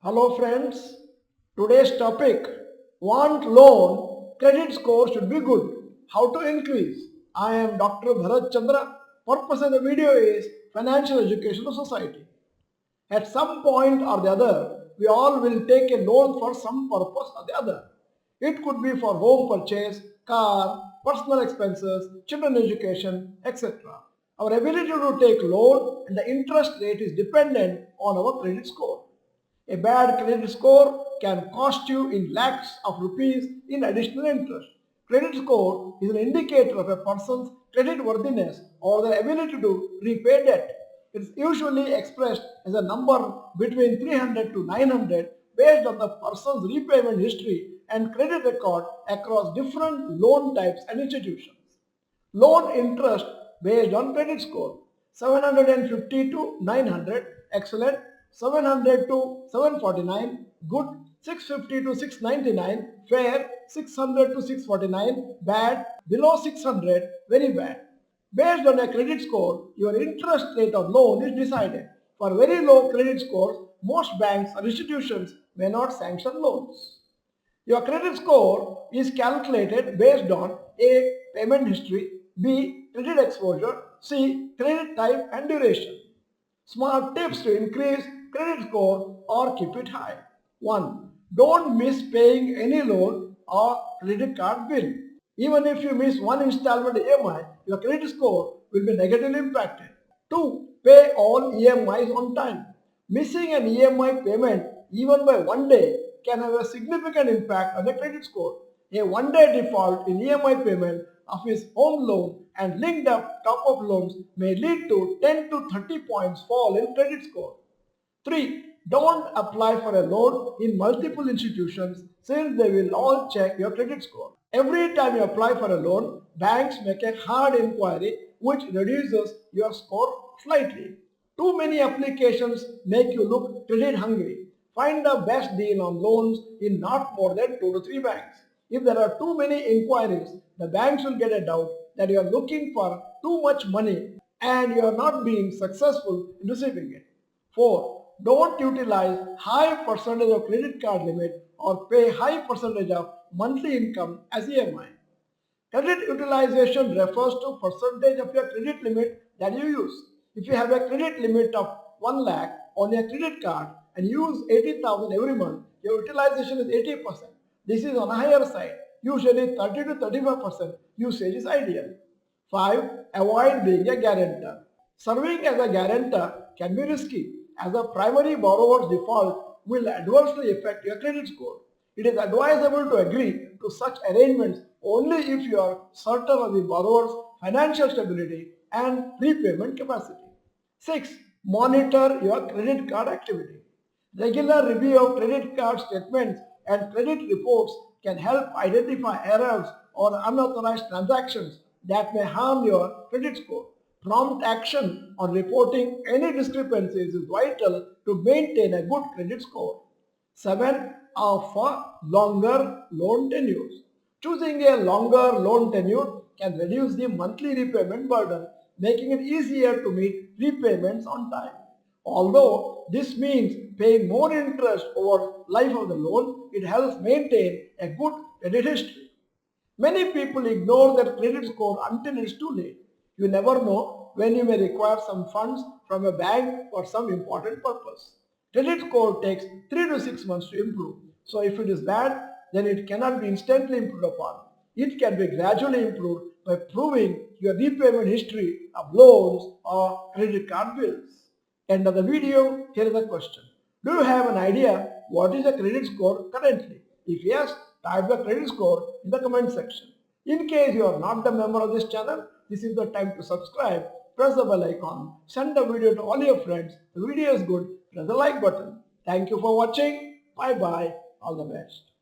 Hello friends, today's topic, want loan, credit score should be good. How to increase? I am Dr. Bharath Chandra. Purpose of the video is financial education of society. At some point or the other, we all will take a loan for some purpose or the other. It could be for home purchase, car, personal expenses, children education, etc. Our ability to take loan and the interest rate is dependent on our credit score. A bad credit score can cost you in lakhs of rupees in additional interest. Credit score is an indicator of a person's credit worthiness or their ability to repay debt. It is usually expressed as a number between 300 to 900 based on the person's repayment history and credit record across different loan types and institutions. Loan interest based on credit score 750 to 900 excellent, 700 to 749 good, 650 to 699 fair, 600 to 649 bad, below 600 very bad. Based on a credit score, your interest rate of loan is decided. For very low credit scores, most banks or institutions may not sanction loans. Your credit score is calculated based on A. Payment history, B. Credit exposure, C. Credit type and duration. Smart tips to increase credit score or keep it high. 1. Don't miss paying any loan or credit card bill. Even if you miss one installment EMI, your credit score will be negatively impacted. 2. Pay all EMIs on time. Missing an EMI payment even by one day can have a significant impact on the credit score. A one-day default in EMI payment of his home loan and linked up top-up loans may lead to 10 to 30 points fall in credit score. 3. Don't apply for a loan in multiple institutions since they will all check your credit score. Every time you apply for a loan, banks make a hard inquiry which reduces your score slightly. Too many applications make you look credit hungry. Find the best deal on loans in not more than 2 to 3 banks. If there are too many inquiries, the banks will get a doubt that you are looking for too much money and you are not being successful in receiving it. 4. Don't utilize high percentage of credit card limit or pay high percentage of monthly income as EMI. Credit utilization refers to percentage of your credit limit that you use. If you have a credit limit of 1 lakh on your credit card and use 80,000 every month, your utilization is 80%. This is on a higher side. Usually 30 to 35% usage is ideal. 5. Avoid being a guarantor. Serving as a guarantor can be risky as the primary borrower's default will adversely affect your credit score. It is advisable to agree to such arrangements only if you are certain of the borrower's financial stability and repayment capacity. 6. Monitor your credit card activity. Regular review of credit card statements and credit reports can help identify errors or unauthorized transactions that may harm your credit score. Prompt action on reporting any discrepancies is vital to maintain a good credit score. 7. Offer longer loan tenures. Choosing a longer loan tenure can reduce the monthly repayment burden, making it easier to meet repayments on time. Although this means paying more interest over life of the loan, it helps maintain a good credit history. Many people ignore their credit score until it's too late. You never know when you may require some funds from a bank for some important purpose. Credit score takes 3 to 6 months to improve. So if it is bad, then it cannot be instantly improved upon. It can be gradually improved by proving your repayment history of loans or credit card bills. End of the video, here is the question. Do you have an idea what is the credit score currently? If yes, type the credit score in the comment section. In case you are not the member of this channel, this is the time to subscribe, press the bell icon, send the video to all your friends. The video is good, press the like button. Thank you for watching. Bye bye. All the best.